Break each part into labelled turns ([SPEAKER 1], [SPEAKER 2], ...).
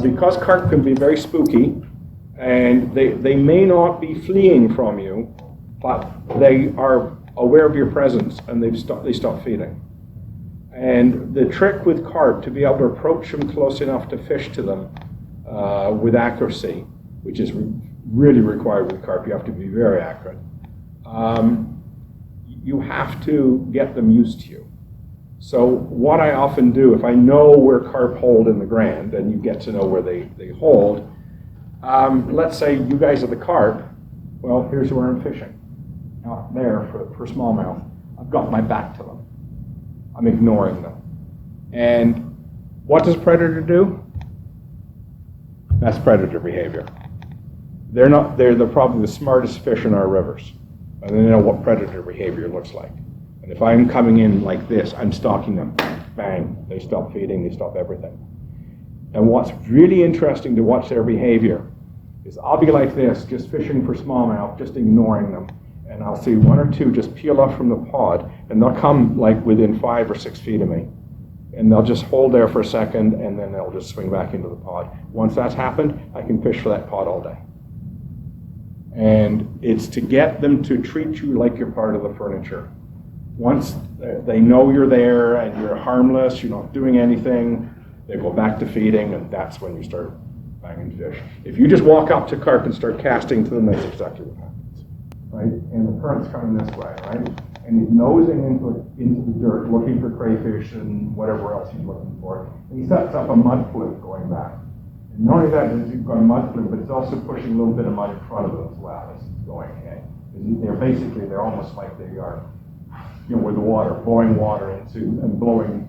[SPEAKER 1] because carp can be very spooky, and they may not be fleeing from you, but they are aware of your presence, and they stop feeding. And the trick with carp, to be able to approach them close enough to fish to them with accuracy, which is really required with carp, you have to be very accurate. You have to get them used to you. So what I often do, if I know where carp hold in the Grand, and you get to know where they hold, let's say you guys are the carp, well, here's where I'm fishing. Out there for smallmouth, I've got my back to them. I'm ignoring them. And what does predator do? That's predator behavior. They're probably the smartest fish in our rivers. And they know what predator behavior looks like. And if I'm coming in like this, I'm stalking them. Bang, they stop feeding, they stop everything. And what's really interesting to watch their behavior is I'll be like this, just fishing for smallmouth, just ignoring them. And I'll see one or two just peel off from the pod, and they'll come like within 5 or 6 feet of me. And they'll just hold there for a second, and then they'll just swing back into the pod. Once that's happened, I can fish for that pod all day. And it's to get them to treat you like you're part of the furniture. Once they know you're there and you're harmless, you're not doing anything, they go back to feeding, and that's when you start banging fish. If you just walk up to carp and start casting to them, that's exactly what happens. Right? And the current's coming this way, right? And he's nosing into the dirt, looking for crayfish and whatever else he's looking for. And he sets up a mud fluke going back. And not only that, he's got a mud fluke, but it's also pushing a little bit of mud in front of it as well as it's going in. They're almost like they are, with the water, blowing water into and blowing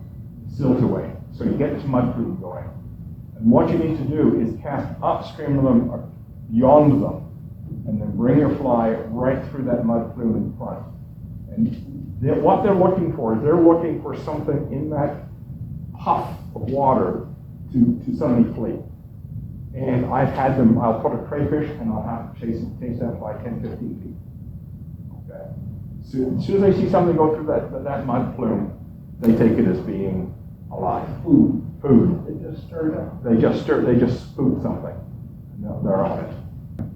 [SPEAKER 1] silt away. So you get this mud fluke going. And what you need to do is cast upstream of them, or beyond them, and then bring your fly right through that mud flume in front. And what they're looking for is they're looking for something in that puff of water to suddenly flee. And I've had them, I'll put a crayfish and I'll have to chase that fly 10, 15 feet. Okay. So as soon as they see something go through that mud flume, they take it as being alive. Food. They just stir it up. They just spook something. They're on it.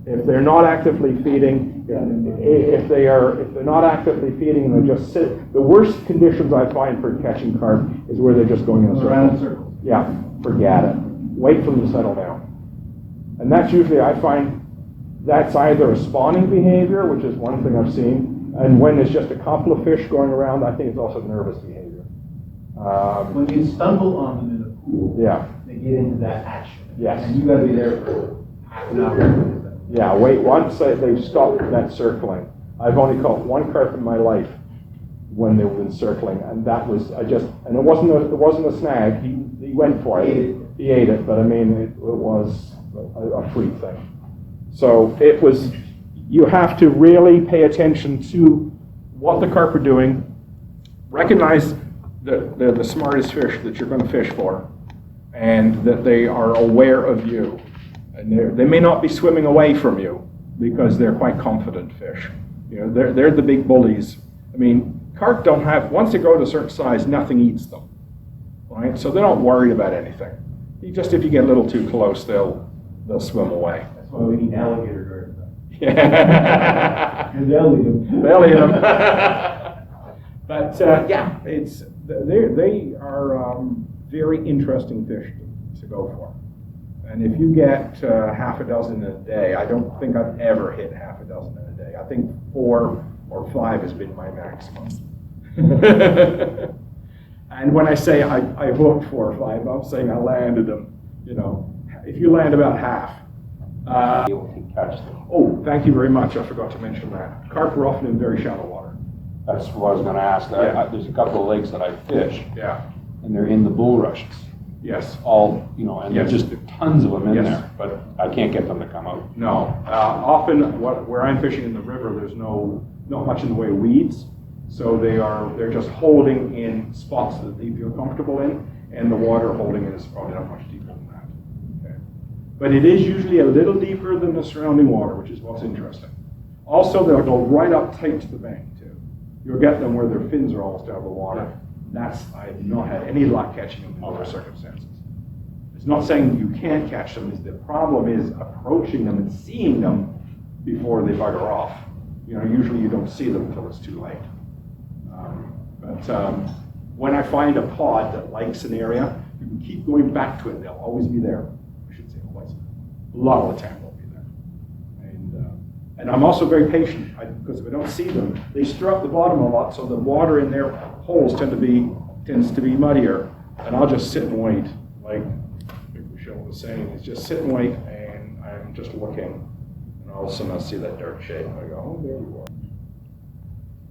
[SPEAKER 1] If they're not actively feeding, if they're not actively feeding and they just sit, the worst conditions I find for catching carp is where they're just going in a circle.
[SPEAKER 2] Around circles.
[SPEAKER 1] Yeah, forget it. Wait for them to settle down. And that's usually, I find, that's either a spawning behavior, which is one thing I've seen, and when there's just a couple of fish going around, I think it's also nervous behavior.
[SPEAKER 2] When you stumble on them in a pool, they get into that action.
[SPEAKER 1] Yes.
[SPEAKER 2] And you got to be there for half an hour.
[SPEAKER 1] Yeah, wait, once they've stopped that circling. I've only caught one carp in my life when they were circling, and that was, and it wasn't a snag, he went for it. He ate it, but I mean, it was a free thing. So you have to really pay attention to what the carp are doing, recognize that they're the smartest fish that you're going to fish for, and that they are aware of you. And they may not be swimming away from you because they're quite confident fish. They're the big bullies. I mean, carp don't have, once they grow to a certain size, nothing eats them, right? So they're not worried about anything. If you get a little too close, they'll swim away.
[SPEAKER 2] That's why we need alligator guards.
[SPEAKER 1] Yeah.
[SPEAKER 2] And they'll eat them.
[SPEAKER 1] They'll eat them. But they are very interesting fish to go for. And if you get half a dozen in a day, I don't think I've ever hit half a dozen in a day. I think 4 or 5 has been my maximum. And when I say I hooked 4 or 5, I'm saying I landed them. If you land about half,
[SPEAKER 3] you can catch them.
[SPEAKER 1] Oh, thank you very much. I forgot to mention that. Carp are often in very shallow water.
[SPEAKER 3] That's what I was going to ask.
[SPEAKER 1] Yeah.
[SPEAKER 3] There's a couple of lakes that I fish,
[SPEAKER 1] Yeah.
[SPEAKER 3] and they're in the bulrushes.
[SPEAKER 1] Yes.
[SPEAKER 3] And
[SPEAKER 1] Yes.
[SPEAKER 3] there's just tons of them in
[SPEAKER 1] Yes.
[SPEAKER 3] there, but I can't get them to come out.
[SPEAKER 1] No. Often, where I'm fishing in the river, there's not much in the way of weeds, so they're just holding in spots that they feel comfortable in, and the water holding it is probably not much deeper than that. Okay. But it is usually a little deeper than the surrounding water, which is what's interesting. Also, they'll go right up tight to the bank too. You'll get them where their fins are almost out of the water. I've not had any luck catching them in other circumstances. It's not saying you can't catch them. The problem is approaching them and seeing them before they bugger off. Usually you don't see them until it's too late. But when I find a pod that likes an area, you can keep going back to it. They'll always be there. I should say always. A lot of the time they'll be there. And I'm also very patient because if I don't see them, they stir up the bottom a lot, so the water in their holes tends to be muddier. And I'll just sit and wait, like Michelle was saying, is just sit and wait, and I'm just looking, and all of a sudden I see that dark shape, and I go, oh, there you are.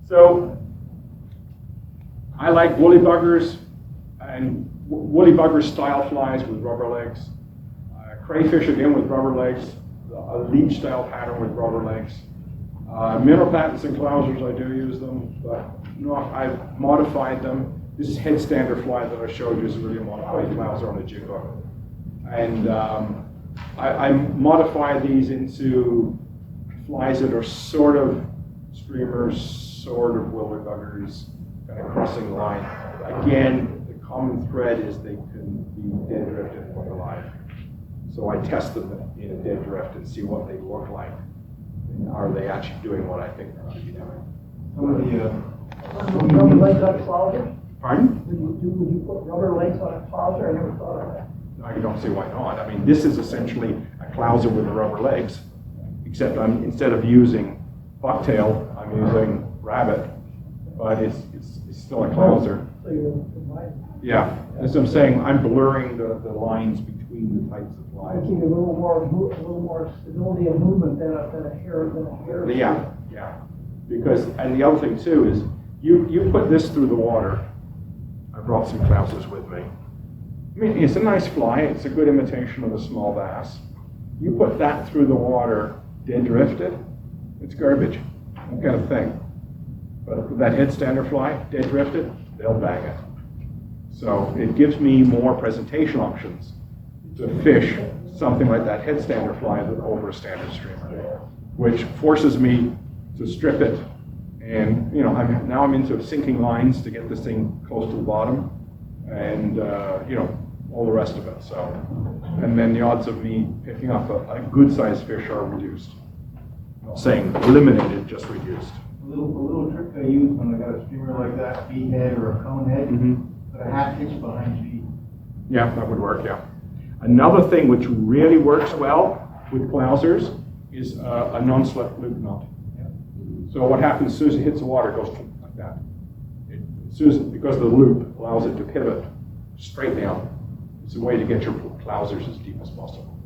[SPEAKER 1] So I like woolly buggers and woolly bugger style flies with rubber legs. Crayfish again with rubber legs. A leech style pattern with rubber legs. Mineral patents and clousers, I do use them, but I've modified them. This is head stander fly that I showed you is really a modified clouser on a jig hook. And I modify these into flies that are sort of streamers, sort of woolly buggers, kind of crossing the line. Again, the common thread is they can be dead drifted quite alive. So I test them in a dead drift and see what they look like. And are they actually doing what I think they're going to be doing?
[SPEAKER 4] Rubber legs on a clouser?
[SPEAKER 1] Pardon?
[SPEAKER 4] Would you put rubber legs on a clouser? I never thought of that.
[SPEAKER 1] No, you don't see why not. I mean, this is essentially a clouser with the rubber legs, except instead of using bucktail, I'm using rabbit, but it's still a clouser.
[SPEAKER 4] So you're combining.
[SPEAKER 1] Yeah, as I'm saying, I'm blurring the lines between the types of flies.
[SPEAKER 4] Making a little more stability of movement than a hair.
[SPEAKER 1] Yeah. Because, and the other thing too is, you put this through the water. I brought some clousers with me. I mean, it's a nice fly. It's a good imitation of a small bass. You put that through the water, dead drifted, it's garbage. That kind of thing. But that head stander fly, dead drifted, they'll bang it. So it gives me more presentation options to fish something like that head stander fly over a standard streamer, which forces me to strip it. And now I'm into sinking lines to get this thing close to the bottom, and all the rest of it. So, and then the odds of me picking up a good sized fish are reduced. I'm not saying eliminated, just reduced.
[SPEAKER 2] A little trick I use when I got a streamer like that, bead head or a cone head, put a half hitch behind feed.
[SPEAKER 1] Yeah, that would work, yeah. Another thing which really works well with clousers is a non-slip loop knot. So what happens as soon as it hits the water, it goes like that. Because the loop allows it to pivot straight down. It's a way to get your clousers as deep as possible.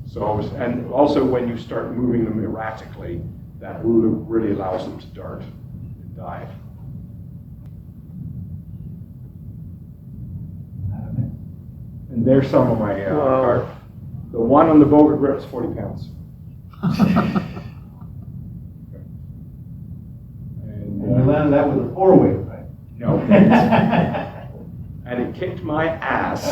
[SPEAKER 1] So, and also when you start moving them erratically, that loop really allows them to dart and dive. And there's some of my carp. The one on the boga grip is 40 pounds.
[SPEAKER 2] And you landed that with a 4-weight, right?
[SPEAKER 1] No. And it kicked my ass.